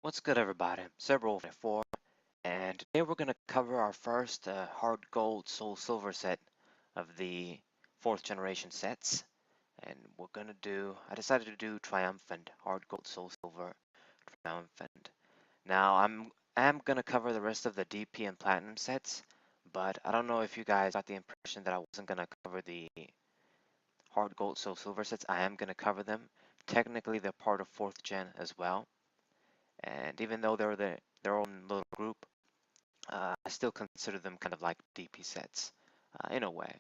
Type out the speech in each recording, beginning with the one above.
What's good, everybody? Several 4, and today we're going to cover our first hard gold soul silver set of the 4th generation sets. And I decided to do Triumphant, hard gold soul silver Triumphant. Now I am going to cover the rest of the DP and platinum sets, but I don't know if you guys got the impression that I wasn't going to cover the hard gold soul silver sets. I am going to cover them. Technically, they're part of 4th gen as well. And even though they're their own little group, I still consider them kind of like DP sets in a way.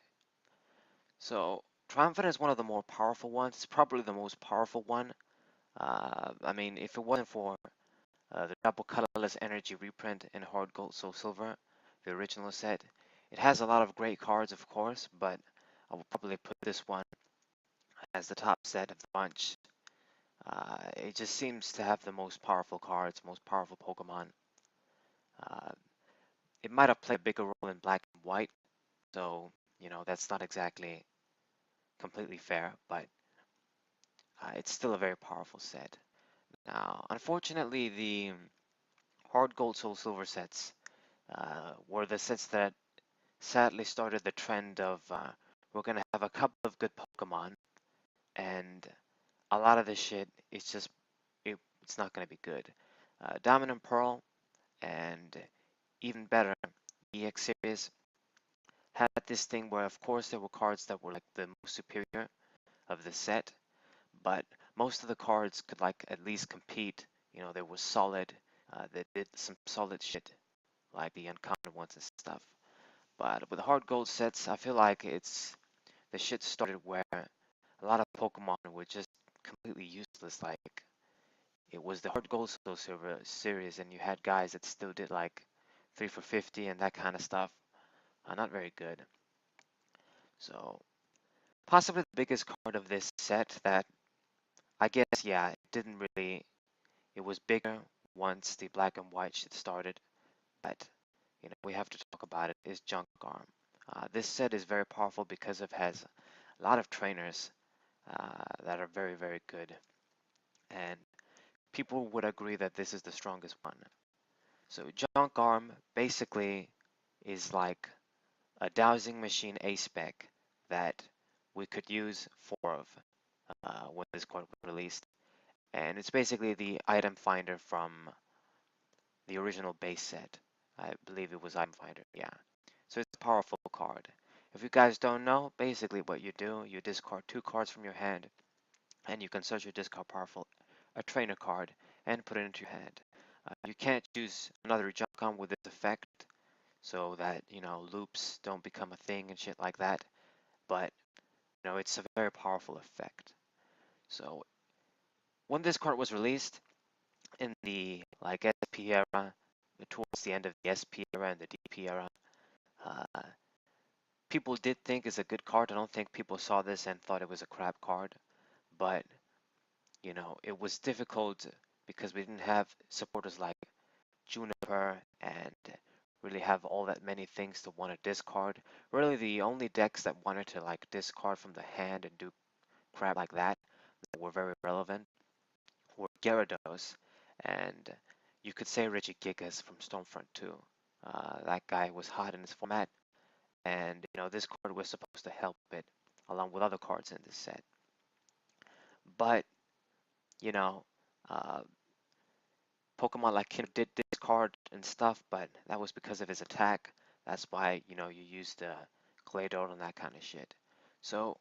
So Triumphant is one of the more powerful ones. It's probably the most powerful one. I mean, if it wasn't for the double colorless energy reprint in Hard Gold Soul Silver, the original set, it has a lot of great cards, of course, but I will probably put this one as the top set of the bunch. It just seems to have the most powerful cards, most powerful Pokemon. Uh, it might have played a bigger role in Black and White, so that's not exactly completely fair, but it's still a very powerful set. Now, unfortunately, the hard gold soul silver sets were the sets that sadly started the trend of we're gonna have a couple of good Pokemon, and a lot of this shit is just it's not gonna be good. Diamond and Pearl, and even better, EX series had this thing where, of course, there were cards that were like the most superior of the set, but most of the cards could like at least compete. They were solid. They did some solid shit, like the uncommon ones and stuff. But with the hard gold sets, I feel like the shit started where a lot of Pokemon were just completely useless. Like it was the hard gold soul silver series, and you had guys that still did like 3 for 50 and that kind of stuff. Not very good. So possibly the biggest card of this set that I guess, yeah, it didn't really. It was bigger once the black and white shit started, but we have to talk about it. Is gengar. This set is very powerful because it has a lot of trainers that are very, very good, and people would agree that this is the strongest one. So gengar basically is like a dowsing machine A spec that we could use 4 of when this card was released. And it's basically the item finder from the original base set. I believe it was item finder, yeah. So it's a powerful card. If you guys don't know, basically what you do, you discard 2 cards from your hand, and you can search your discard powerful a trainer card and put it into your hand. You can't choose another junk with this effect so that loops don't become a thing and shit like that, but it's a very powerful effect. So when this card was released, in the like SP era, towards the end of the SP era and the DP era, uh, people did think it's a good card. I don't think people saw this and thought it was a crap card, but it was difficult because we didn't have supporters like Juniper and really have all that many things to want to discard. Really, the only decks that wanted to like discard from the hand and do crap like that were very relevant were Gyarados, and you could say Regigigas from Stormfront too. That guy was hot in his format, and this card was supposed to help it along with other cards in this set. But you know, uh, Pokemon like him did discard and stuff, but that was because of his attack. That's why you used Gladeon and that kind of shit. So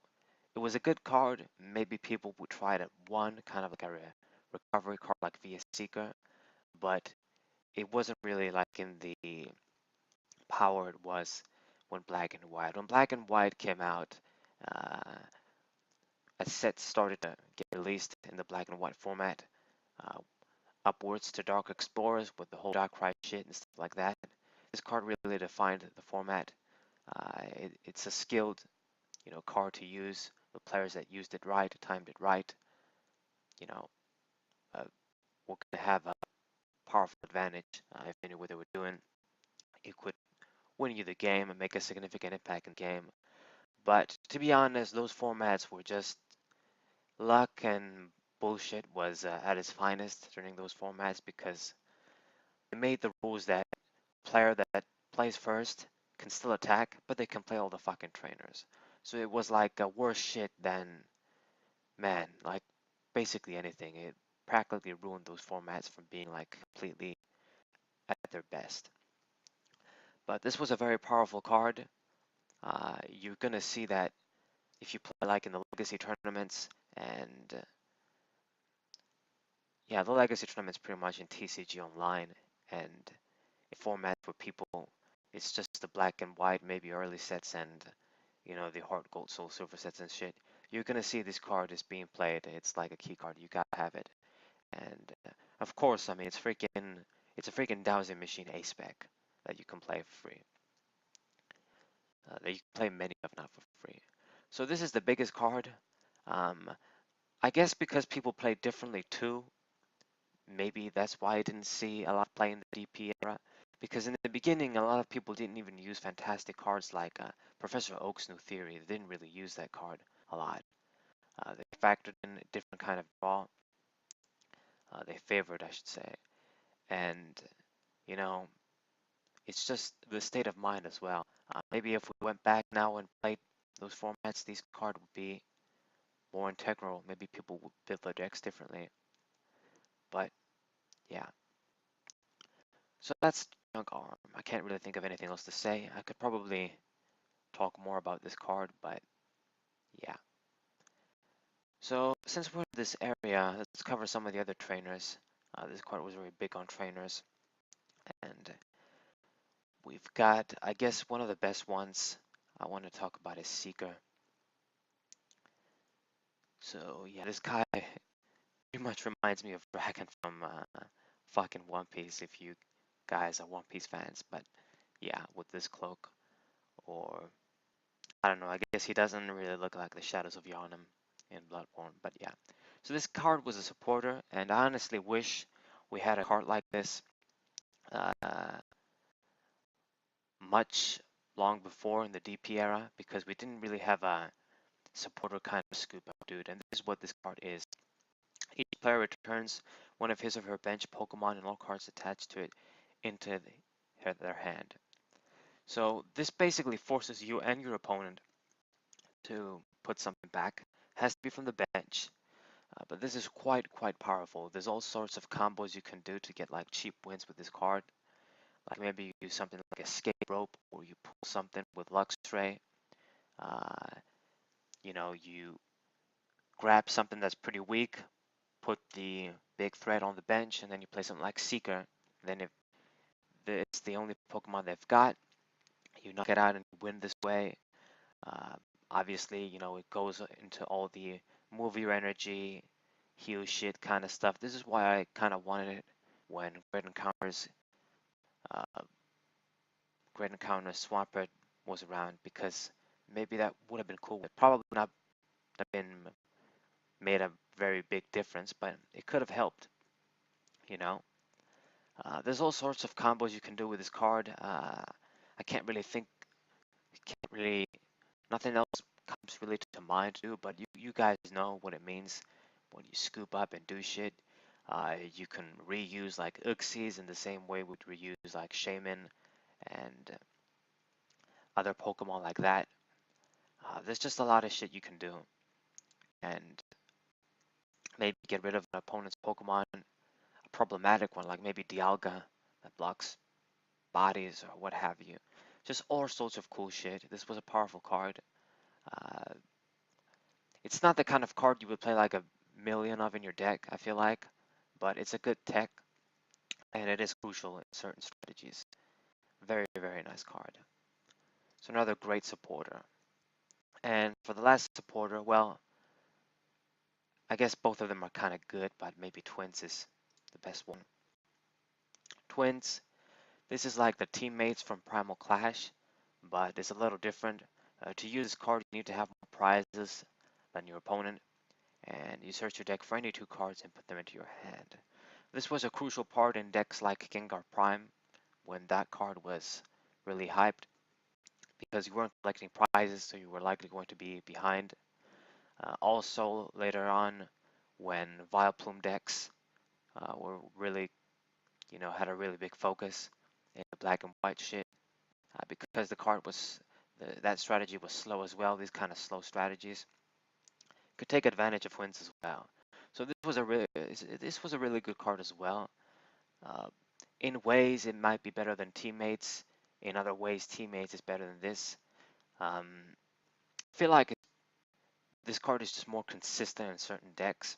it was a good card. Maybe people would try it at one, kind of like a recovery card like Via Seeker, but it wasn't really like in the power it was when Black and White. When Black and White came out, uh, a set started to get released in the Black and White format, uh, upwards to Dark Explorers with the whole Darkrai shit and stuff like that. This card really defined the format. It's a skilled, card to use. The players that used it right, timed it right, you know, uh, were gonna have a powerful advantage if they knew what they were doing. It could win you the game and make a significant impact in the game. But to be honest, those formats were just luck and bullshit was at its finest during those formats because it made the rules that player that plays first can still attack, but they can play all the fucking trainers. So it was like worse shit than, man, like basically anything. It practically ruined those formats from being like completely at their best. But this was a very powerful card. You're gonna see that if you play like in the legacy tournaments and yeah, the legacy tournaments pretty much in TCG Online and a format for people. It's just the black and white, maybe early sets and the hard gold, soul, silver sets and shit. You're gonna see this card is being played. It's like a key card. You gotta have it. And of course, I mean it's a freaking dowsing machine A spec that you can play for free. That you can play many of now for free. So this is the biggest card. Um, I guess because people play differently too. Maybe that's why I didn't see a lot of play in the DP era. Because in the beginning, a lot of people didn't even use fantastic cards like Professor Oak's New Theory. They didn't really use that card a lot. They factored in a different kind of draw. They favored, I should say. And, you know, it's just the state of mind as well. Maybe if we went back now and played those formats, these cards would be more integral. Maybe people would build their decks differently. But, yeah. So that's Junk Arm. I can't really think of anything else to say. I could probably talk more about this card, but yeah. So since we're in this area, let's cover some of the other trainers. This card was very big on trainers, and we've got, I guess, one of the best ones I want to talk about is Seeker. So yeah, this guy pretty much reminds me of Dragon from fucking One Piece, if you guys are One Piece fans. But yeah, with this cloak, or I don't know, I guess he doesn't really look like the Shadows of Yharnam in Bloodborne, but yeah. So this card was a supporter, and I honestly wish we had a card like this uh, much long before in the DP era, because we didn't really have a supporter kind of scoop up dude, and this is what this card is. Each player returns one of his or her bench Pokemon and all cards attached to it into their hand. So this basically forces you and your opponent to put something back. It has to be from the bench, but this is quite powerful. There's all sorts of combos you can do to get like cheap wins with this card. Like maybe you do something like Escape Rope, or you pull something with Luxray. Uh, you grab something that's pretty weak, put the big threat on the bench, and then you play something like Seeker. Then if it's the only Pokemon they've got, you knock it out and win this way. Uh, Obviously, it goes into all the move your energy, heal shit kind of stuff. This is why I kind of wanted it when uh, Great Encounters Swampert was around, because maybe that would have been cool. It probably not have been made a very big difference, but it could have helped, you know. There's all sorts of combos you can do with this card. I can't really think, can't really, nothing else comes really to mind to do, but you guys know what it means when you scoop up and do shit. You can reuse like Uxies in the same way we'd reuse like Shaman and other Pokemon like that. There's just a lot of shit you can do, and maybe get rid of an opponent's Pokemon, a problematic one like maybe Dialga that blocks bodies or what have you. Just all sorts of cool shit. This was a powerful card. Uh, it's not the kind of card you would play like a million of in your deck, I feel like, but it's a good tech, and it is crucial in certain strategies. Very nice card. So another great supporter. And for the last supporter, well, I guess both of them are kind of good, but maybe Twins is the best one. Twins, this is like the teammates from Primal Clash, but it's a little different. To use this card, you need to have more prizes than your opponent, and you search your deck for any two cards and put them into your hand. This was a crucial part in decks like Gengar Prime, when that card was really hyped, because you weren't collecting prizes, so you were likely going to be behind. Also, later on, when Vileplume decks were really, had a really big focus in the black and white shit. Because the card was, that strategy was slow as well. These kind of slow strategies could take advantage of wins as well. So this was a really good card as well. Uh, in ways, it might be better than Teammates. In other ways, Teammates is better than this. I feel like this card is just more consistent in certain decks.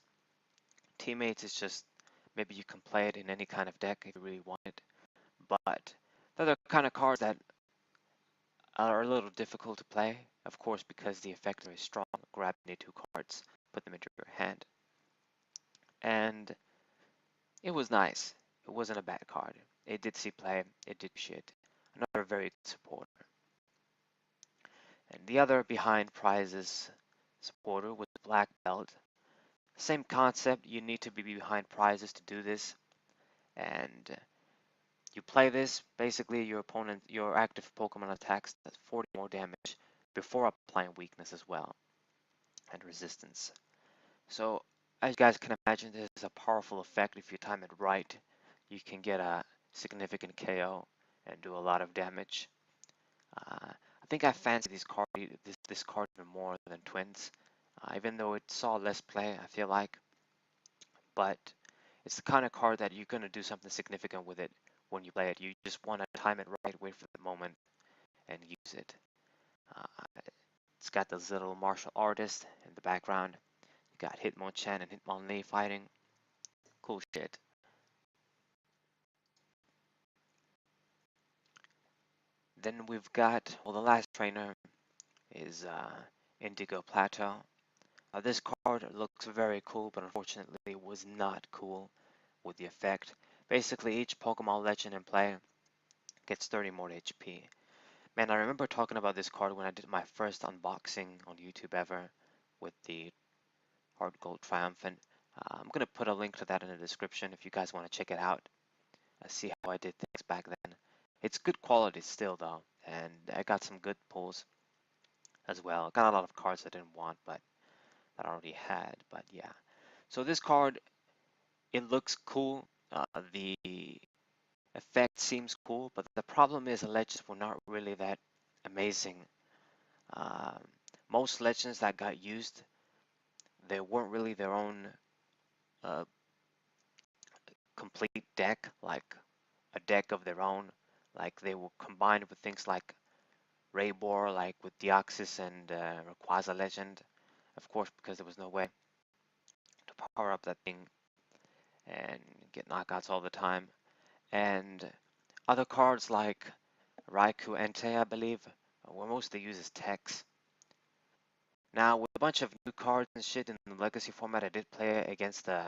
Teammates is just, maybe you can play it in any kind of deck if you really want it. But they're the kind of cards that are a little difficult to play, of course, because the effect is very strong. Grab any two cards, put them into your hand. And it was nice. It wasn't a bad card. It did see play. It did shit. Another very good supporter. And the other behind prizes supporter was Black Belt. Same concept. You need to be behind prizes to do this. And you play this, basically your active Pokemon attacks does 40 more damage before applying weakness as well, and resistance. So as you guys can imagine, this is a powerful effect. If you time it right, you can get a significant KO and do a lot of damage. I think I fancy this card even more than Twins, even though it saw less play, I feel like. But it's the kind of card that you're going to do something significant with it when you play it. You just want to time it right, wait for the moment, and use it. Uh, it's got this little martial artist in the background. You got Hitmonchan and Hitmonlee fighting. Cool shit. Then we've got, well, the last trainer is Indigo Plateau. This card looks very cool, but unfortunately was not cool with the effect. Basically, each Pokemon Legend in play gets 30 more HP. Man, I remember talking about this card when I did my first unboxing on YouTube ever with the Hard Gold Triumphant. I'm going to put a link to that in the description if you guys want to check it out. See how I did things back then. It's good quality still though, and I got some good pulls as well. Got a lot of cards I didn't want, but that I already had. But yeah, so this card, it looks cool. The effect seems cool, but the problem is the legends were not really that amazing. Um, Most legends that got used, they weren't really their own uh, complete deck, like a deck of their own. Like they were combined with things like Raybor, like with Deoxys and Rayquaza Legend, of course, because there was no way to power up that thing and get knockouts all the time. And other cards like Raikou Entei, I believe, were mostly used as techs. Now, with a bunch of new cards and shit in the Legacy format, I did play against the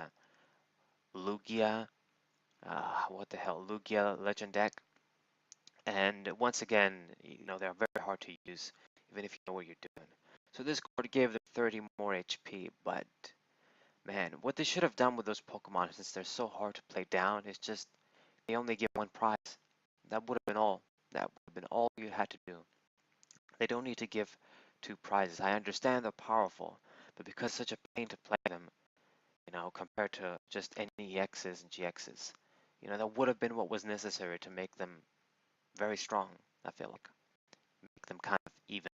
Lugia, what the hell, Lugia Legend deck. And once again, they're very hard to use, even if you know what you're doing. So this card gave them 30 more HP, but man, what they should have done with those Pokemon, since they're so hard to play down, is just they only give one prize. That would have been all. That would have been all you had to do. They don't need to give two prizes. I understand they're powerful, but because it's such a pain to play them, compared to just any EXs and GXs, that would have been what was necessary to make them very strong, I feel like. Make them kind of even.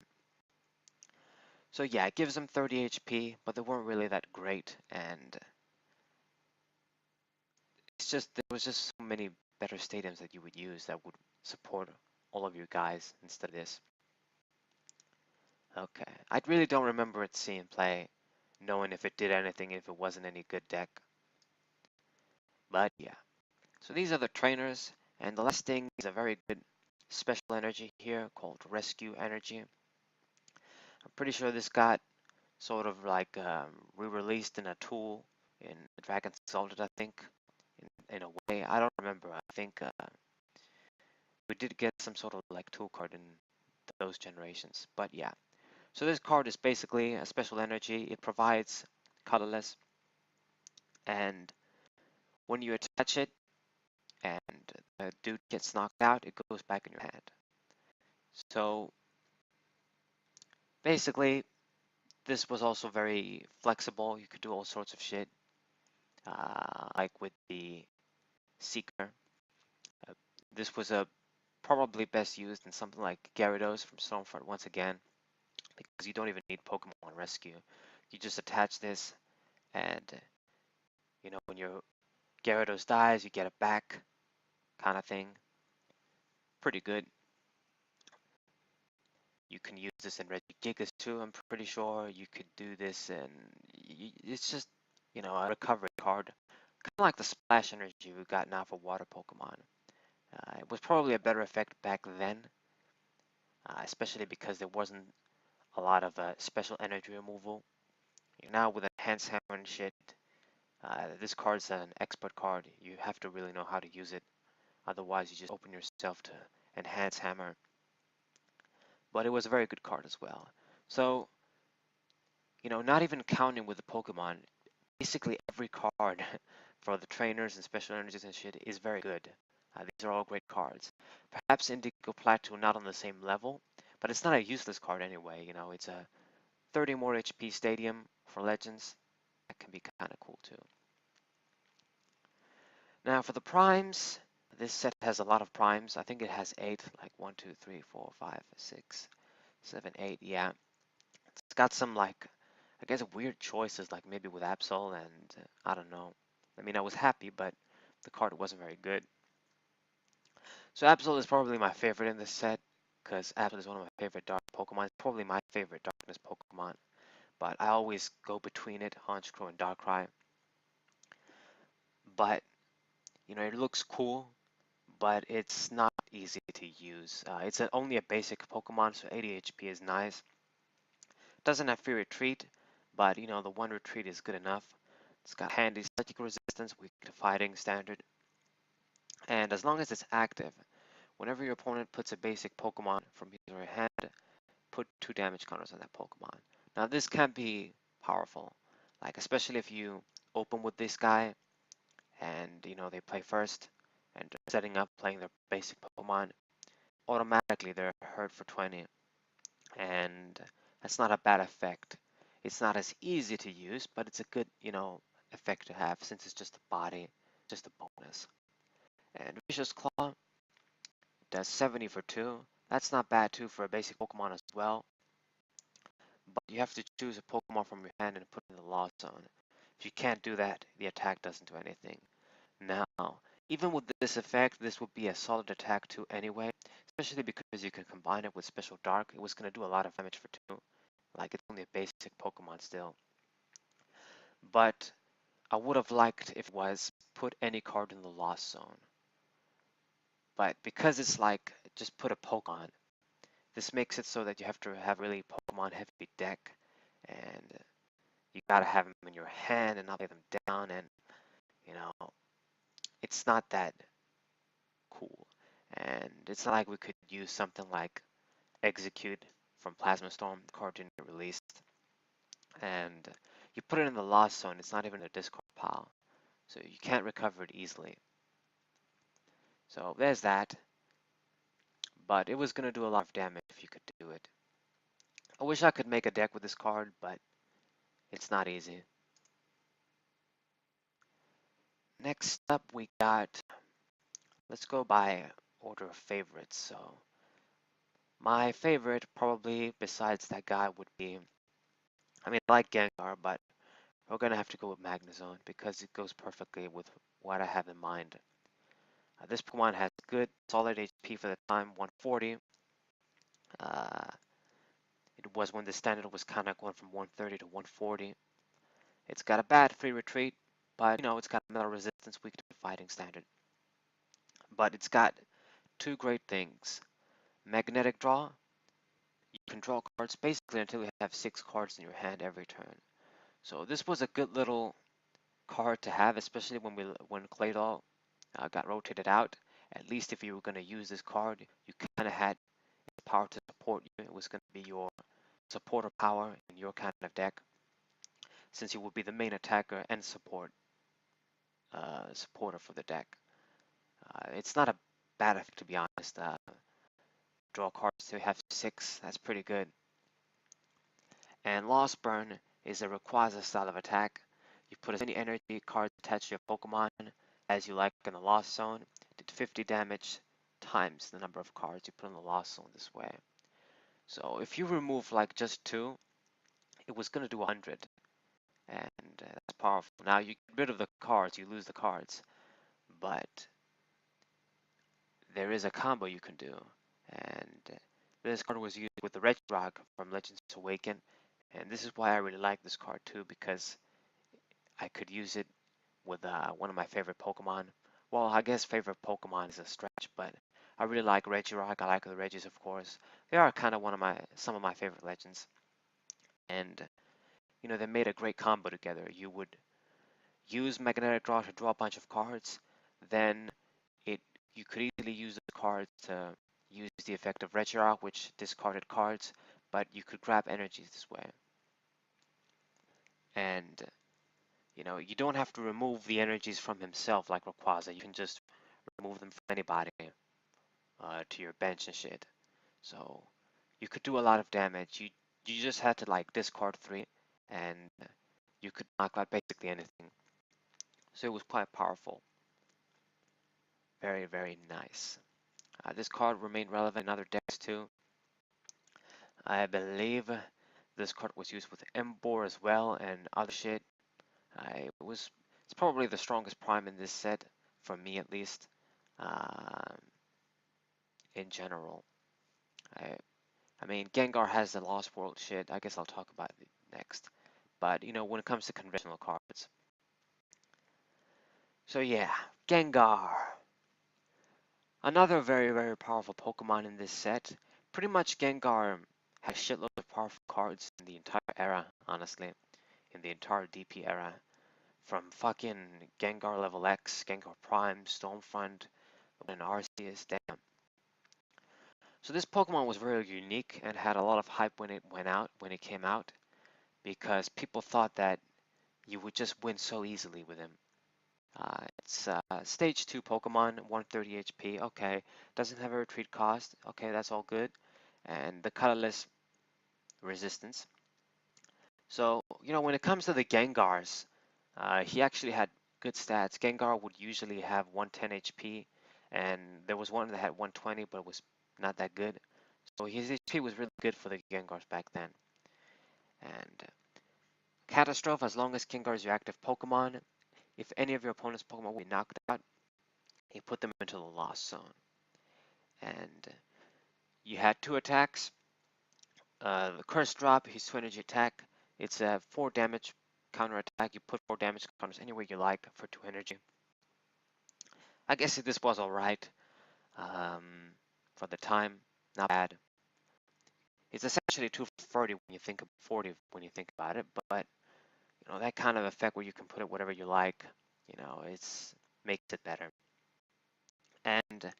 So yeah, it gives them 30 HP, but they weren't really that great, and there was just so many better stadiums that you would use that would support all of your guys instead of this. Okay, I really don't remember it seeing play, knowing if it did anything, if it wasn't any good deck. But yeah, so these are the trainers, and the last thing is a very good special energy here called Rescue Energy. I'm pretty sure this got sort of like re-released in a tool in Dragon Exalted, I think, in a way. I don't remember. I think we did get some sort of like tool card in those generations. But yeah, so this card is basically a special energy. It provides colorless, and when you attach it and the dude gets knocked out, it goes back in your hand. So basically, this was also very flexible. You could do all sorts of shit. like with the Seeker. Uh, this was probably best used in something like Gyarados from Stormfront once again, because you don't even need Pokemon Rescue. You just attach this, and when your Gyarados dies, you get it back, kind of thing. Pretty good. You can use this in Regigigas too, I'm pretty sure. You could do this, and it's just, a recovery card. Kind of like the Splash Energy we got now for Water Pokemon. It was probably a better effect back then, especially because there wasn't a lot of special energy removal. Now with Enhanced Hammer and shit, this card's an expert card. You have to really know how to use it. Otherwise, you just open yourself to Enhanced Hammer. But it was a very good card as well. So, not even counting with the Pokemon, basically every card for the trainers and special energies and shit is very good. These are all great cards. Perhaps Indigo Plateau not on the same level, but it's not a useless card anyway. It's a 30 more HP Stadium for Legends. That can be kind of cool too. Now for the primes, this set has a lot of primes. I think it has 8, like 1, 2, 3, 4, 5, 6, 7, 8. Yeah, it's got some like, I guess weird choices, like maybe with Absol and I don't know. I mean, I was happy, but the card wasn't very good. So Absol is probably my favorite in this set, because Absol is one of my favorite dark Pokemon. It's probably my favorite darkness Pokemon, but I always go between it, Honchkrow and Darkrai. But, it looks cool, but it's not easy to use. It's only a basic Pokemon, so 80 HP is nice. Doesn't have free retreat, but the one retreat is good enough. It's got handy psychic resistance, weak to fighting standard, and as long as it's active, whenever your opponent puts a basic Pokemon from his or her hand, put 2 damage counters on that Pokemon. Now this can be powerful, like especially if you open with this guy and they play first and they're setting up playing their basic Pokemon, automatically they're hurt for 20, and that's not a bad effect. It's not as easy to use, but it's a good effect to have, since it's just a body, just a bonus. And Vicious Claw does 70 for 2. That's not bad too for a basic Pokemon as well, but you have to choose a Pokemon from your hand and put it in the Lost Zone. If you can't do that, the attack doesn't do anything. Now, even with this effect, this would be a solid attack too anyway, especially because you can combine it with Special Dark. It was going to do a lot of damage for 2. Like, it's only a basic Pokemon still. But I would have liked if it was put any card in the Lost Zone. But because it's like, just put a Pokemon, this makes it so that you have to have really Pokemon heavy deck, and you gotta have them in your hand and not lay them down, and it's not that cool. And it's not like we could use something like Execute from Plasma Storm, the card didn't get released. And you put it in the Lost Zone, it's not even a discard pile, so you can't recover it easily. So there's that. But it was going to do a lot of damage if you could do it. I wish I could make a deck with this card, but it's not easy. Next up we got, let's go by order of favorites. So my favorite, probably besides that guy, would be, I mean, I like Gengar, but we're going to have to go with Magnezone because it goes perfectly with what I have in mind. This Pokemon has good solid HP for the time, 140. It was when the standard was kind of going from 130 to 140. It's got a bad free retreat, but it's got metal resistance, weak to fighting standard. But it's got 2 great things. Magnetic draw. You can draw cards basically until you have 6 cards in your hand every turn. So this was a good little card to have, especially when Claydol got rotated out. At least if you were going to use this card, you kind of had the power to support you. It was going to be your supporter power in your kind of deck, since you would be the main attacker and supporter for the deck. It's not a bad effect, to be honest. Draw cards to have 6, that's pretty good. And Lost Burn is a Rayquaza style of attack. You put as many energy cards attached to your Pokemon as you like in the Lost Zone. Did 50 damage times the number of cards you put in the Lost Zone this way. So if you remove like just 2, it was going to do 100. And that's powerful. Now you get rid of the cards, you lose the cards. But there is a combo you can do. And this card was used with the Regirock from Legends Awaken. And this is why I really like this card too, because I could use it with one of my favorite Pokemon. Well, I guess favorite Pokemon is a stretch, but I really like Regirock. I like the Regis, of course. They are kind of some of my favorite legends. And you know, they made a great combo together. You would use Magnetic Draw to draw a bunch of cards, then it you could easily use the cards to use the effect of Regirock, which discarded cards, but you could grab energies this way. And you know, you don't have to remove the energies from himself like Rayquaza. You can just remove them from anybody to your bench and shit. So you could do a lot of damage. You just had to like discard 3, and you could knock out basically anything. So it was quite powerful. Very, very nice. This card remained relevant in other decks too. I believe this card was used with Embor as well and other shit. It's probably the strongest prime in this set, for me at least, um, in general. I mean, Gengar has the Lost World shit. I guess I'll talk about it next. But, you know, when it comes to conventional cards. So yeah, Gengar. Another very, very powerful Pokemon in this set. Pretty much Gengar has shitloads of powerful cards in the entire era, honestly. In the entire DP era. From fucking Gengar level X, Gengar Prime, Stormfront, and Arceus, damn. So this Pokemon was very unique and had a lot of hype when it came out, because people thought that you would just win so easily with him. It's stage 2 Pokemon, 130 HP, okay. Doesn't have a retreat cost, okay, that's all good. And the colorless resistance. So, you know, when it comes to the Gengars, he actually had good stats. Gengar would usually have 110 HP, and there was one that had 120, but it was not that good. So his HP was really good for the Gengars back then. And Catastrophe, as long as Gengar is your active Pokemon, if any of your opponent's Pokemon will be knocked out, you put them into the Lost Zone. And you had 2 attacks. The Curse Drop, his 2 energy attack, it's a 4 damage counter attack. You put 4 damage counters anywhere you like for 2 energy. I guess this was alright for the time, not bad. It's essentially 240 when you think of 40 when you think about it, but you know that kind of effect where you can put it whatever you like, you know, it's makes it better. And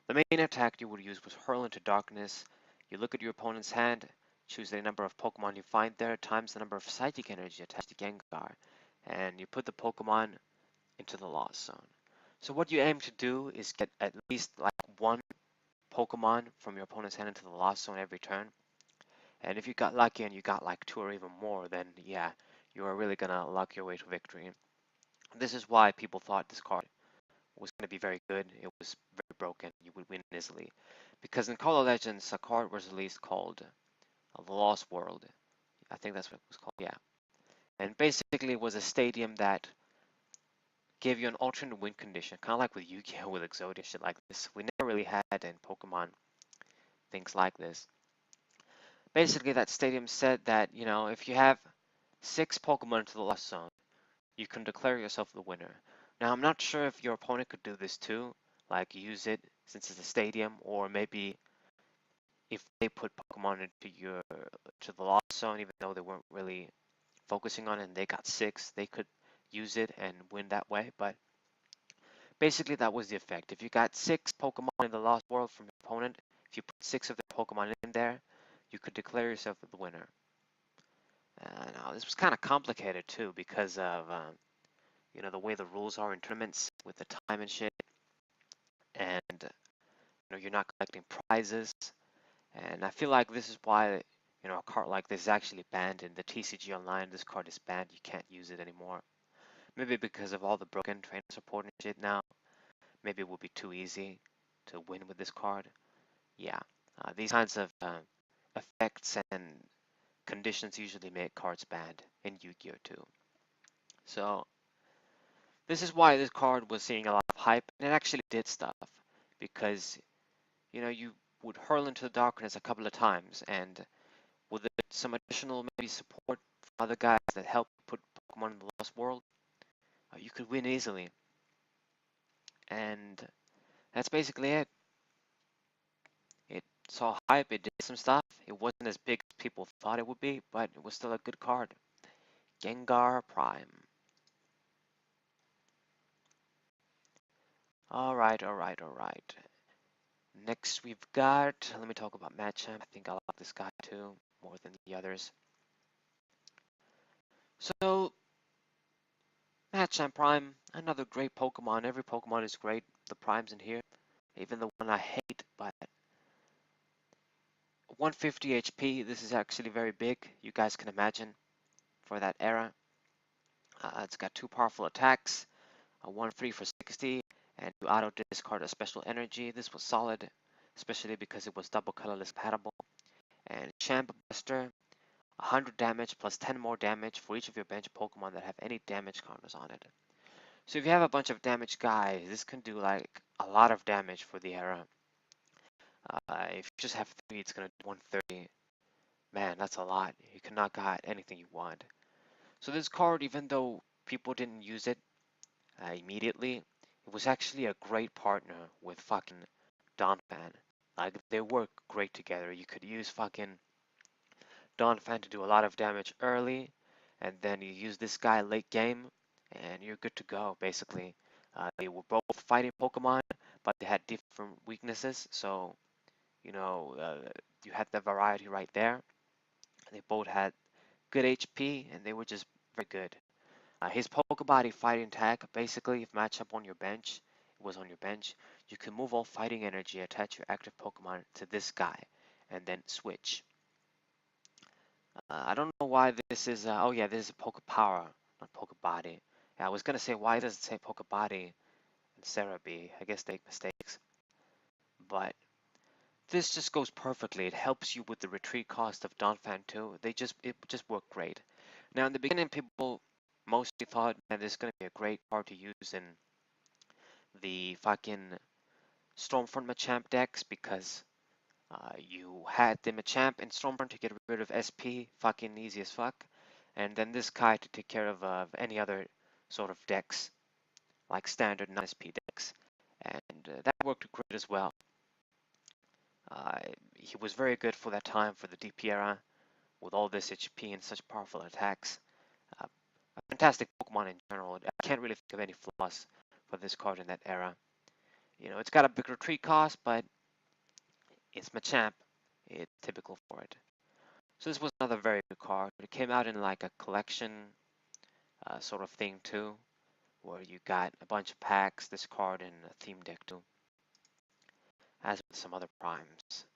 the main attack you would use was Hurl into Darkness. You look at your opponent's hand, choose the number of Pokemon you find there times the number of Psychic Energy attached to Gengar, and you put the Pokemon into the Lost Zone. So what you aim to do is get at least like 1 Pokemon from your opponent's hand into the Lost Zone every turn. And if you got lucky and you got like 2 or even more, then yeah, you are really gonna luck your way to victory. This is why people thought this card was going to be very good. It was very broken. You would win easily. Because in Call of Legends, a card was released called The Lost World. I think that's what it was called, yeah. And basically it was a stadium that gave you an alternate win condition, kind of like with Yu-Gi-Oh! With Exodia, shit like this. We never really had in Pokemon things like this. Basically, that stadium said that, you know, if you have 6 Pokemon into the Lost Zone, you can declare yourself the winner. Now, I'm not sure if your opponent could do this too, like use it since it's a stadium, or maybe if they put Pokemon to the Lost Zone, even though they weren't really focusing on it and they got 6, they could use it and win that way. But basically, that was the effect. If you got 6 Pokemon in the Lost World from your opponent, if you put 6 of the Pokemon in there, you could declare yourself the winner. Now, this was kind of complicated too because of you know, the way the rules are in tournaments with the time and shit, and you know, you're not collecting prizes. And I feel like this is why, you know, a card like this is actually banned in the TCG Online. This card is banned. You can't use it anymore. Maybe because of all the broken trainer support and shit now, maybe it will be too easy to win with this card. Yeah, these kinds of effects and conditions usually make cards bad in Yu-Gi-Oh! Too. So this is why this card was seeing a lot of hype, and it actually did stuff, because you would hurl into the darkness a couple of times, and with some additional maybe support from other guys that help put Pokemon in the Lost World, you could win easily. And that's basically it. It saw hype, it did some stuff. It wasn't as big as people thought it would be, but it was still a good card. Gengar Prime. Alright, alright, alright. Next we've got, let me talk about Machamp. I think I like this guy too, more than the others. So, Machamp Prime, another great Pokemon. Every Pokemon is great. The Primes in here, even the one I hate, but 150 HP, this is actually very big, you guys can imagine, for that era. It's got two powerful attacks, a 1-3 for 60, and you auto discard a special energy. This was solid, especially because it was double colorless compatible. And Champ Buster, 100 damage plus 10 more damage for each of your bench Pokemon that have any damage counters on it. So if you have a bunch of damage guys, this can do like a lot of damage for the era. If you just have 3, it's going to do 130. Man, that's a lot. You can knock out anything you want. So this card, even though people didn't use it immediately, it was actually a great partner with fucking Donphan. Like, they work great together. You could use fucking Donphan to do a lot of damage early, and then you use this guy late game, and you're good to go, basically. They were both fighting Pokemon, but they had different weaknesses, so, you had the variety right there. They both had good HP, and they were just very good. His Pokebody fighting tag, basically, if match up on your bench, it was on your bench, you can move all fighting energy, attach your active Pokemon to this guy, and then switch. I don't know why this is, oh yeah, this is Pokepower, not Pokebody. Yeah, I was gonna say, why does it say Pokebody and Cerebi? I guess they make mistakes. But this just goes perfectly. It helps you with the retreat cost of Donphan too. It just worked great. Now in the beginning, people mostly thought, man, this is gonna be a great card to use in the fucking Stormfront Machamp decks, because you had the Machamp in Stormfront to get rid of SP, fucking easy as fuck, and then this guy to take care of any other sort of decks, like standard non-SP decks, and that worked great as well. He was very good for that time, for the DP era, with all this HP and such powerful attacks. A fantastic Pokemon in general. I can't really think of any flaws for this card in that era. It's got a big retreat cost, but it's Machamp. It's typical for it. So this was another very good card. It came out in like a collection sort of thing too, where you got a bunch of packs, this card, and a theme deck too, as with some other primes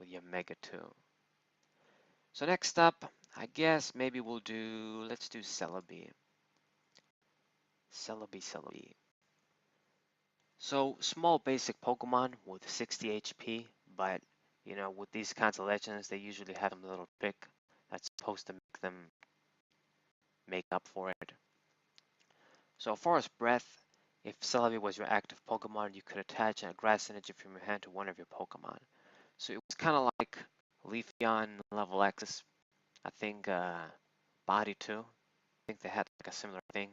with your Mega too. So next up, I guess maybe let's do Celebi. Celebi. So small basic Pokemon with 60 HP, but with these kinds of legends, they usually have some little trick that's supposed to make them make up for it. So Forest Breath, if Celebi was your active Pokemon, you could attach a grass energy from your hand to one of your Pokemon. So it was kind of like Leafeon level X, I think Body 2. I think they had like a similar thing.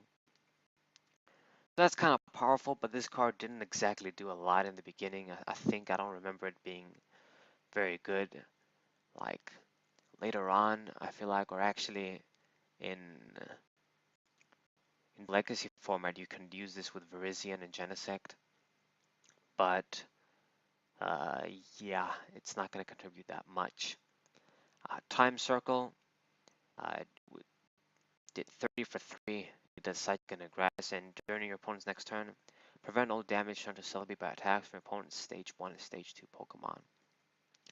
So that's kind of powerful, but this card didn't exactly do a lot in the beginning. I don't remember it being very good. Like later on, I feel like, or actually in Legacy format, you can use this with Virizion and Genesect. But yeah, it's not going to contribute that much. Time Circle uh, did 30 for 3. It does Psychic and Grass, and during your opponent's next turn, prevent all damage done to Celebi by attacks from opponent's Stage 1 and Stage 2 Pokemon.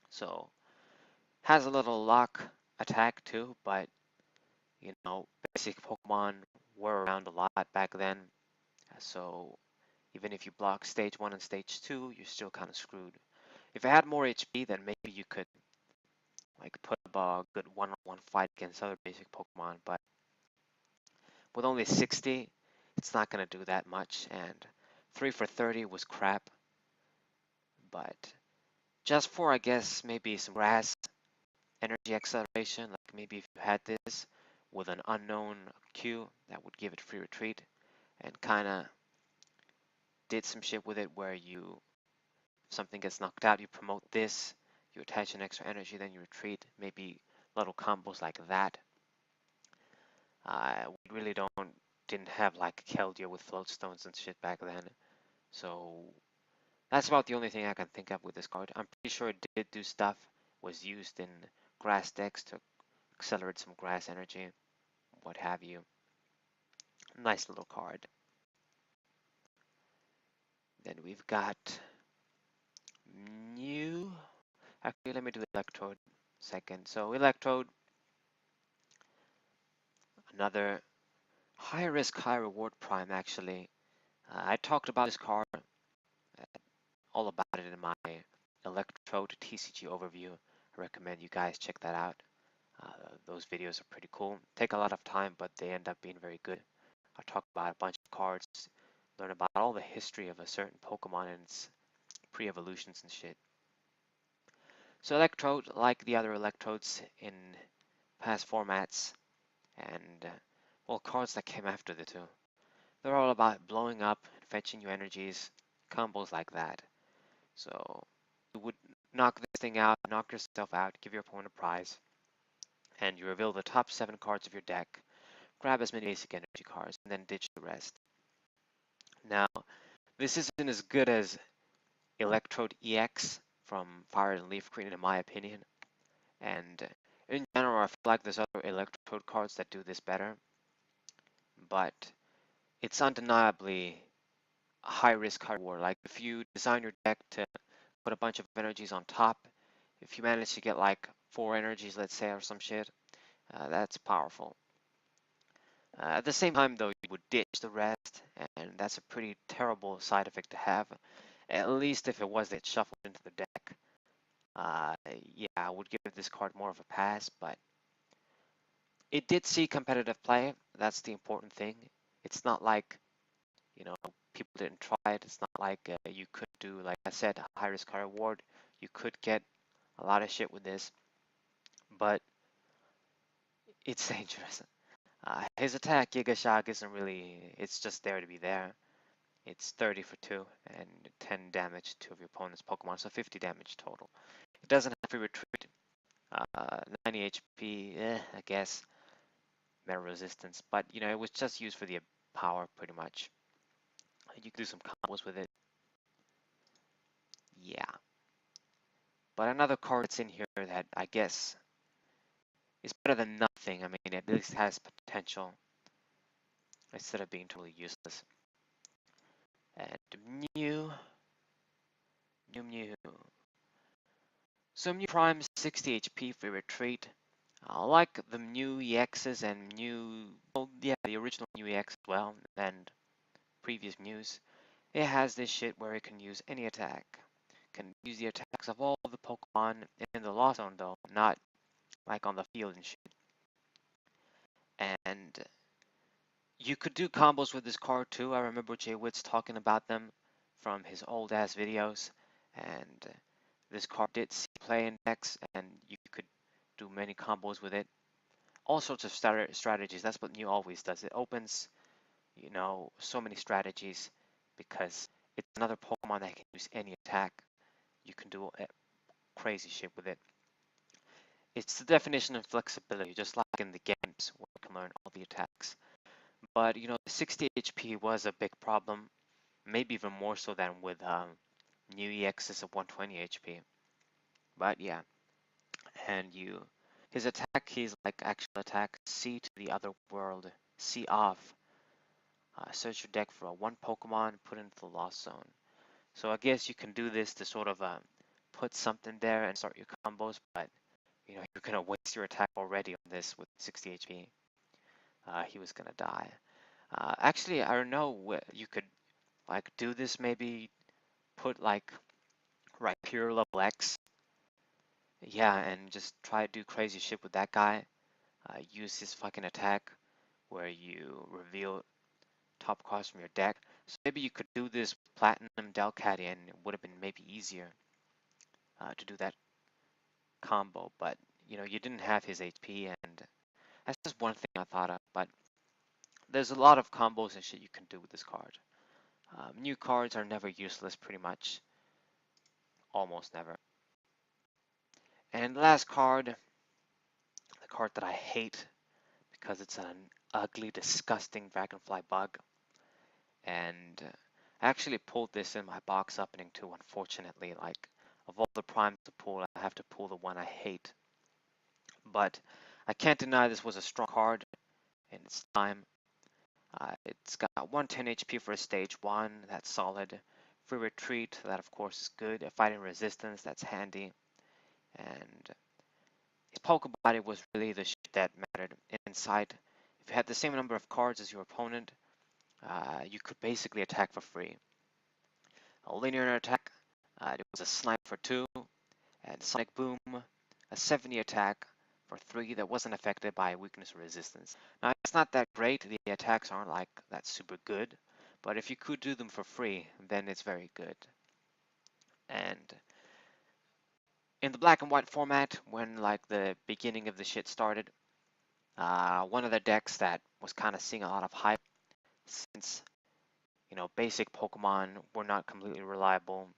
So, has a little lock attack too, but basic Pokemon were around a lot back then. So even if you block stage 1 and stage 2, you're still kind of screwed. If it had more HP, then maybe you could like put up a good one-on-one fight against other basic Pokemon, but with only 60, it's not going to do that much, and 3 for 30 was crap, but just for, I guess, maybe some grass energy acceleration, like maybe if you had this with an unknown Q, that would give it free retreat, and kind of did some shit with it where you, if something gets knocked out, you promote this, you attach an extra energy, then you retreat, maybe little combos like that. We really didn't have like Keldeo with float stones and shit back then, so that's about the only thing I can think of with this card. I'm pretty sure it did do stuff, was used in grass decks to accelerate some grass energy, what have you. Nice little card. Then we've got Mew. Actually, let me do Electrode second. So Electrode, another high risk, high reward prime actually. I talked about this card, all about it in my Electrode TCG overview. I recommend you guys check that out. Those videos are pretty cool. Take a lot of time, but they end up being very good. I talk about a bunch of cards, learn about all the history of a certain Pokemon and its pre-evolutions and shit. So Electrode, like the other Electrodes in past formats, and well, cards that came after the two, they're all about blowing up, fetching you energies, combos like that. So you would knock this thing out, knock yourself out, give your opponent a prize, and you reveal the top 7 cards of your deck, grab as many basic energy cards, and then ditch the rest. Now, this isn't as good as Electrode EX from Fire and Leaf Green in my opinion, and in general I feel like there's other Electrode cards that do this better, but it's undeniably a high risk, high reward. Like if you design your deck to put a bunch of energies on top, if you manage to get like 4 energies, let's say, or some shit, that's powerful. At the same time, though, you would ditch the rest, and that's a pretty terrible side effect to have. At least if it was that shuffled into the deck. Yeah, I would give this card more of a pass, but it did see competitive play. That's the important thing. It's not like, you know, people didn't try it. It's not like you could do, like I said, a high risk, high reward. You could get a lot of shit with this, but it's dangerous. His attack, Giga Shock, isn't really, it's just there to be there. It's 30 for 2 and 10 damage to your opponent's Pokemon, so 50 damage total. It doesn't have free retreat, 90 HP, I guess, meta resistance, but you know, it was just used for the power pretty much. You could do some combos with it. Yeah. But another card that's in here that I guess is better than nothing. I mean, at least has potential instead of being totally useless. And Mew. Mew. So Mew Prime 60 HP for retreat. Like the Mew EXs and Mew, well, yeah, the original Mew EX as well, and previous Mews. It has this shit where it can use any attack. Can use the attacks of all of the Pokemon in the Lost Zone though, not like on the field and shit. And you could do combos with this card too. I remember Jay Witz talking about them from his old ass videos, and this card did see play in decks, and you could do many combos with it. All sorts of strategies. That's what Mew always does. It opens, you know, so many strategies because it's another Pokemon that can use any attack. You can do crazy shit with it. It's the definition of flexibility, just like in the games where you can learn all the attacks. But you know, the 60 HP was a big problem, maybe even more so than with New EXs of 120 HP. But yeah, and his attack keys like actual attack, C to the other world, C off. Search your deck for a 1 Pokemon, put into the Lost Zone. So I guess you can do this to sort of put something there and start your combos, but you know, you're gonna waste your attack already on this with 60 HP. He was gonna die. Actually, I don't know. You could like do this, maybe put like Rhyperior level X. Yeah, and just try to do crazy shit with that guy. Use his fucking attack where you reveal top cards from your deck. So maybe you could do this with Platinum Delcatty and it would have been maybe easier to do that combo, but you know, you didn't have his HP, and that's just one thing I thought of. But there's a lot of combos and shit you can do with this card. New cards are never useless, pretty much, almost never. And the last card, the card that I hate because it's an ugly, disgusting Dragonfly bug, and I actually pulled this in my box opening too, unfortunately. Like, of all the primes to pull, I have to pull the one I hate. But I can't deny this was a strong card in its time. It's got 110 HP for a stage 1, that's solid. Free retreat, that of course is good. Fighting resistance, that's handy. And his Poke Body was really the shit that mattered inside. If you had the same number of cards as your opponent, you could basically attack for free. A linear attack, it was a snipe for 2, and Sonic Boom, a 70 attack for 3 that wasn't affected by weakness or resistance. Now, it's not that great, the attacks aren't like that super good, but if you could do them for free, then it's very good. And in the black and white format, when like the beginning of the shit started, one of the decks that was kind of seeing a lot of hype, since you know basic Pokemon were not completely reliable,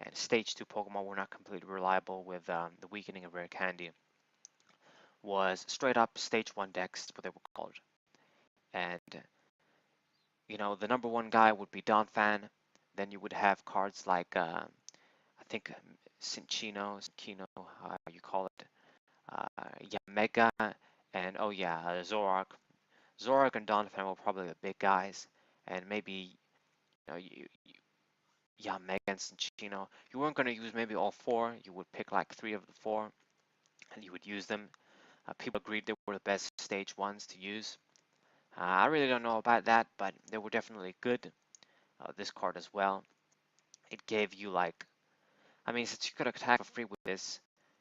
and Stage 2 Pokemon were not completely reliable with the weakening of Rare Candy, was straight up Stage 1 decks, what they were called. And you know, the number one guy would be Donphan. Then you would have cards like I think Cinccino, how you call it, yeah, Mega, and oh yeah, Zoroark. Zoroark and Donphan were probably the big guys, and maybe you know, yeah, Mega and Cinccino. You weren't going to use maybe all 4. You would pick like 3 of the 4, and you would use them. People agreed they were the best stage 1s to use. I really don't know about that, but they were definitely good. This card as well. It gave you like, I mean, since you could attack for free with this,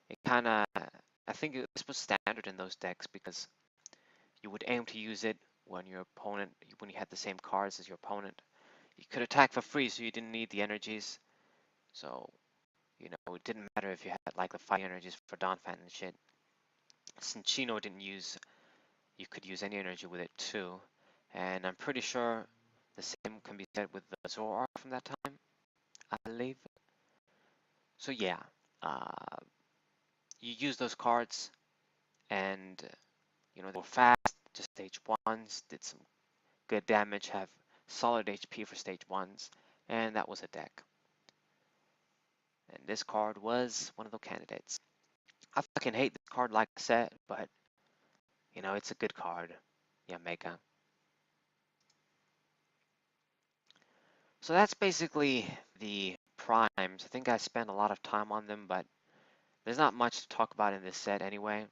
it kind of, I think this was standard in those decks because you would aim to use it when your opponent, when you had the same cards as your opponent. You could attack for free, so you didn't need the energies. So, you know, it didn't matter if you had like the 5 energies for Donphan and shit. Cinccino didn't use, you could use any energy with it too. And I'm pretty sure the same can be said with the Zoroark from that time, I believe. So yeah, uh, you use those cards, and you know they were fast, just stage 1s, did some good damage, have solid HP for stage 1s, and that was a deck. And this card was one of the candidates. I fucking hate this card, like I said, but you know it's a good card. Yeah, Mega. So that's basically the primes. I think I spent a lot of time on them, but there's not much to talk about in this set anyway.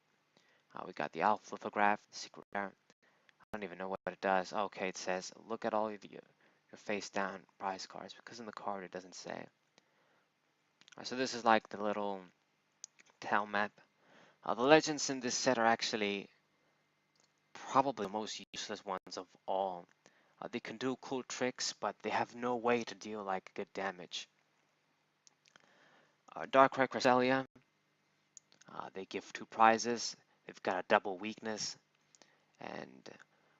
We got the Alpha Lithograph, Secret Rare. I don't even know what it does. Okay, it says, look at all of your face down prize cards, because in the card it doesn't say. So this is like the little town map. The legends in this set are actually probably the most useless ones of all. They can do cool tricks, but they have no way to deal like good damage. Darkrai Cresselia, they give 2 prizes. They've got a double weakness. And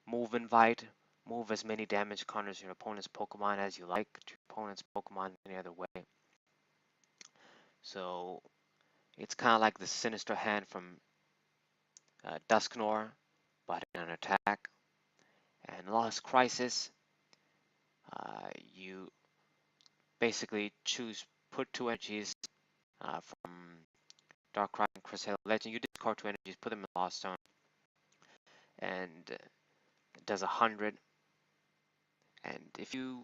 Move Invite. Move as many damage counters your opponent's Pokemon as you like to your opponent's Pokemon any other way. So it's kind of like the Sinister Hand from Dusknoir, but in an attack. And Lost Crisis, you basically put 2 energies from Darkrai and Cresselia Legend. You discard 2 energies, put them in Lost Zone, and it does 100. And if you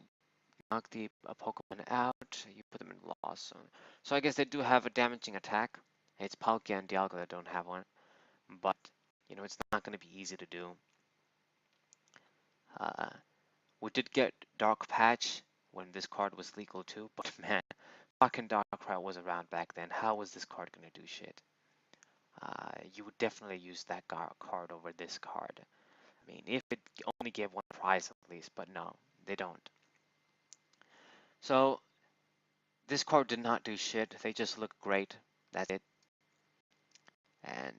knock a Pokemon out, you put them in Lost Zone. So I guess they do have a damaging attack. It's Palkia and Dialga that don't have one, but you know it's not going to be easy to do. We did get Dark Patch when this card was legal too, but man, fucking Dark Patch was around back then. How was this card gonna do shit? You would definitely use that card over this card. I mean, if it only gave one prize at least, but no, they don't. So this card did not do shit. They just look great. That's it. And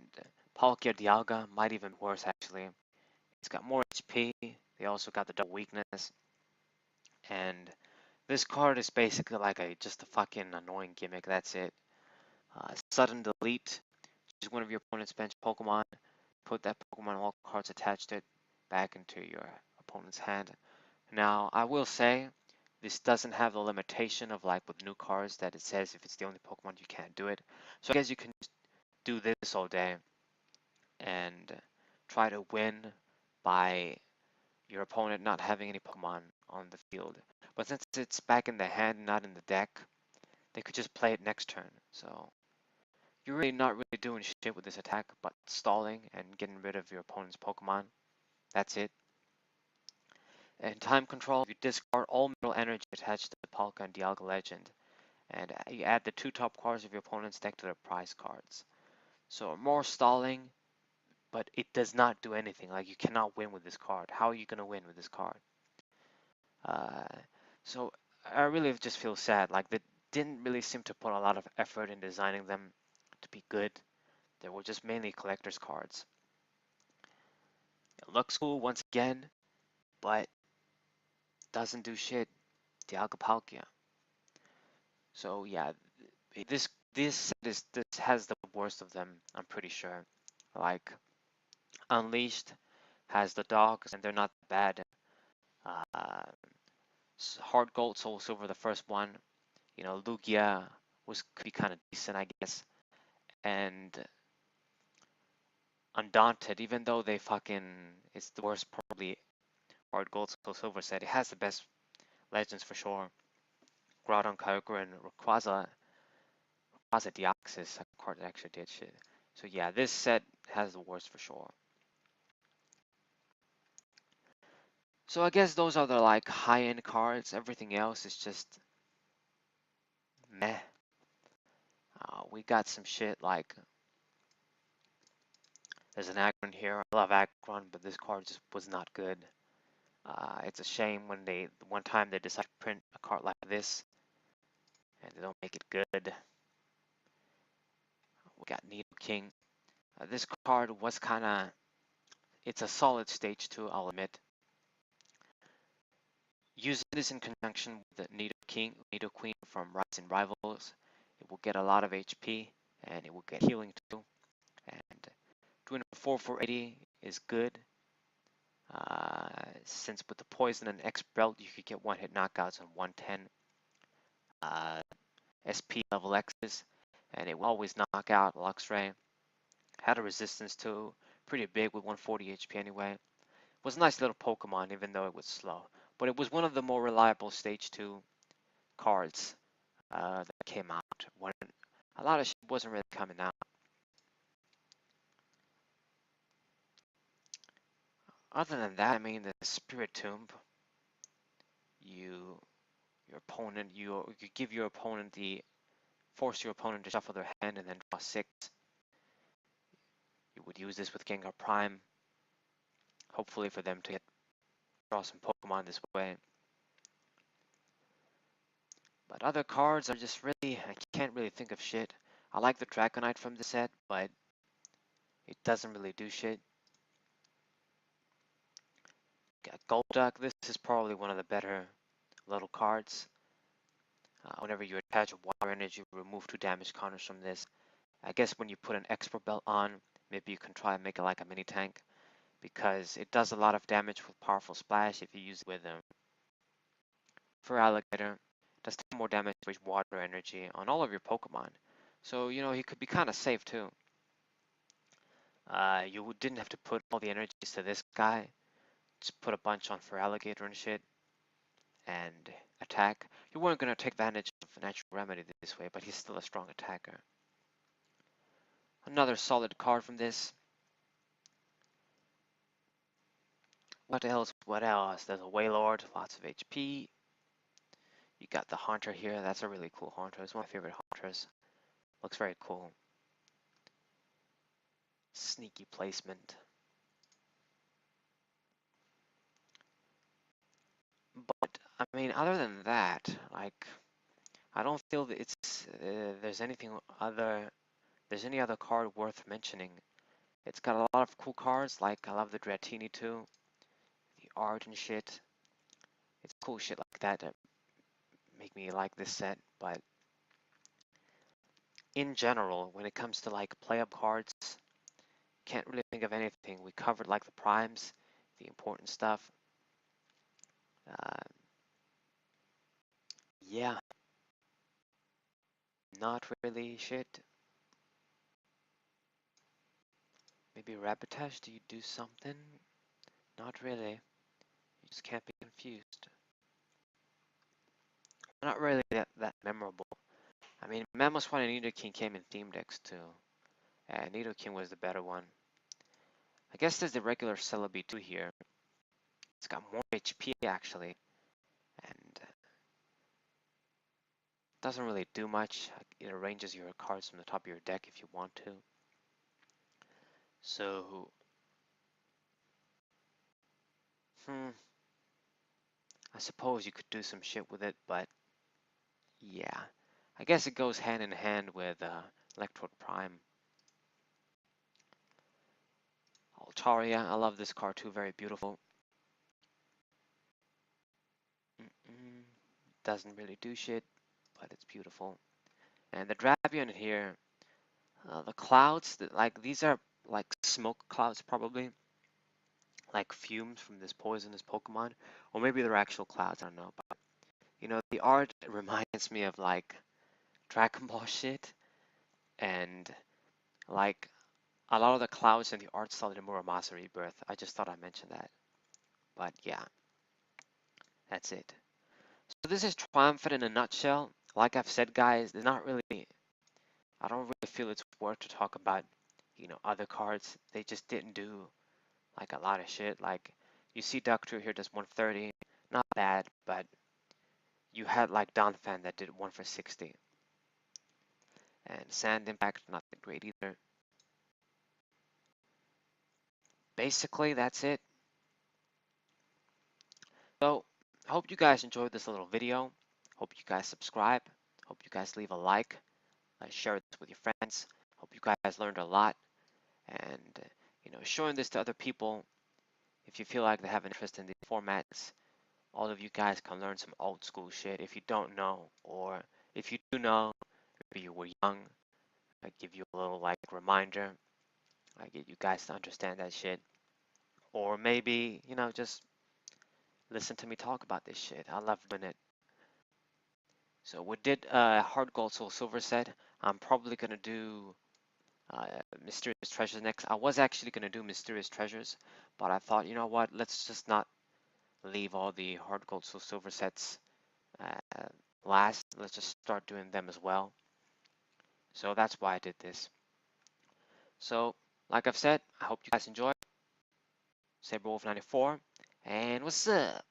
Palkia Dialga might even be worse actually. It's got more HP. They also got the double weakness. And this card is basically like just a fucking annoying gimmick. That's it. Sudden delete. Choose one of your opponent's bench Pokemon. Put that Pokemon all cards attached to it back into your opponent's hand. Now, I will say, this doesn't have the limitation of like with new cards that it says if it's the only Pokemon you can't do it. So I guess you can do this all day and try to win by your opponent not having any Pokemon on the field. But since it's back in the hand, not in the deck, they could just play it next turn. So you're really not really doing shit with this attack, but stalling and getting rid of your opponent's Pokemon. That's it. And time control, you discard all mineral energy attached to the Palkia and Dialga Legend, and you add the 2 top cards of your opponent's deck to their prize cards. So more stalling, but it does not do anything. Like, you cannot win with this card. How are you going to win with this card? Uh, so I really just feel sad. Like, they didn't really seem to put a lot of effort in designing them to be good. They were just mainly collector's cards. It looks cool once again, but doesn't do shit. Dialga Palkia. So yeah, this has the worst of them. I'm pretty sure. Like Unleashed has the dogs, and they're not bad. Uh, Hard Gold, Soul Silver, the first one. You know, Lugia could be kind of decent, I guess. And Undaunted, even though it's the worst probably Hard Gold, Soul Silver set. It has the best legends for sure. Groudon, Kyogre, and Rayquaza Deoxys, that card actually did shit. So yeah, this set has the worst for sure. So I guess those are the like high-end cards. Everything else is just meh. We got some shit like there's an Aggron here. I love Aggron, but this card just was not good. It's a shame when one time they decide to print a card like this and they don't make it good. We got Nidoking. This card was it's a solid stage 2, I'll admit. Use this in conjunction with the Nidoqueen from Rising Rivals. It will get a lot of HP and it will get healing too. And doing a 4-4-80 is good. Since with the poison and X belt you could get 1-hit knockouts on 110 SP level X's, and it will always knock out Luxray. Had a resistance too, pretty big with 140 HP anyway. Was a nice little Pokemon even though it was slow, but it was one of the more reliable stage 2 cards that came out when a lot of shit wasn't really coming out. Other than that, I mean, the Spirit Tomb, you give your opponent force your opponent to shuffle their hand and then draw 6. You would use this with Gengar Prime, hopefully for them to draw some Pokemon this way. But other cards are just really, I can't really think of shit. I like the Dragonite from the set, but it doesn't really do shit. Got Golduck, this is probably one of the better little cards. Whenever you attach water energy, remove 2 damage counters from this. I guess when you put an Expert Belt on, maybe you can try and make it like a mini tank, because it does a lot of damage with Powerful Splash if you use it with for Alligator. It does 10 more damage with water energy on all of your Pokemon. So, you know, he could be kind of safe too. You didn't have to put all the energies to this guy. Just put a bunch on for Alligator and shit. And attack. You weren't going to take advantage of Natural Remedy this way, but he's still a strong attacker. Another solid card from this. What else? What else? There's a Wailord, lots of HP. You got the Haunter here. That's a really cool Haunter. It's one of my favorite Haunters. Looks very cool. Sneaky placement. But I mean, other than that, like, I don't feel that it's there's anything other. There's any other card worth mentioning. It's got a lot of cool cards. Like I love the Dratini too. The art and shit. It's cool shit like that make me like this set. But in general, when it comes to like play up cards, can't really think of anything. We covered like the primes, the important stuff. Uh, yeah, not really shit. Maybe Rabbitash, do you do something? Not really. You just can't be confused. Not really that memorable. I mean, Mamoswine and Nidoking came in theme decks too. And Nidoking was the better one. I guess there's the regular Celebi too here. It's got more HP actually. And doesn't really do much. It arranges your cards from the top of your deck if you want to. So, I suppose you could do some shit with it, but yeah. I guess it goes hand in hand with Electrode Prime. Altaria, I love this card too, very beautiful. Doesn't really do shit, but it's beautiful. And the Drapion here, the clouds, like these are like smoke clouds probably, like fumes from this poisonous Pokemon, or maybe they're actual clouds, I don't know. But you know, the art reminds me of like Dragon Ball shit, and like a lot of the clouds in the art style in Muramasa Rebirth. I just thought I'd mention that. But yeah, that's it. So this is Triumphant in a nutshell. Like I've said, guys, they're not really. I don't really feel it's worth to talk about, you know, other cards. They just didn't do like a lot of shit. Like you see Doctor here does 130, not bad, but you had like Donphan that did 1 for 60. And Sand Impact, not that great either. Basically, that's it. So, I hope you guys enjoyed this little video. Hope you guys subscribe. Hope you guys leave a like. Share this with your friends. Hope you guys learned a lot. And, you know, showing this to other people, if you feel like they have an interest in these formats, all of you guys can learn some old school shit if you don't know. Or if you do know, maybe you were young, I give you a little like reminder. I get you guys to understand that shit. Or maybe, you know, just listen to me talk about this shit. I love doing it. So we did hard gold soul silver set. I'm probably gonna do mysterious treasures next. I was actually gonna do mysterious treasures, but I thought, you know what? Let's just not leave all the hard gold soul silver sets uh, last. Let's just start doing them as well. So that's why I did this. So, like I've said, I hope you guys enjoy. SaberWolf94, and what's up?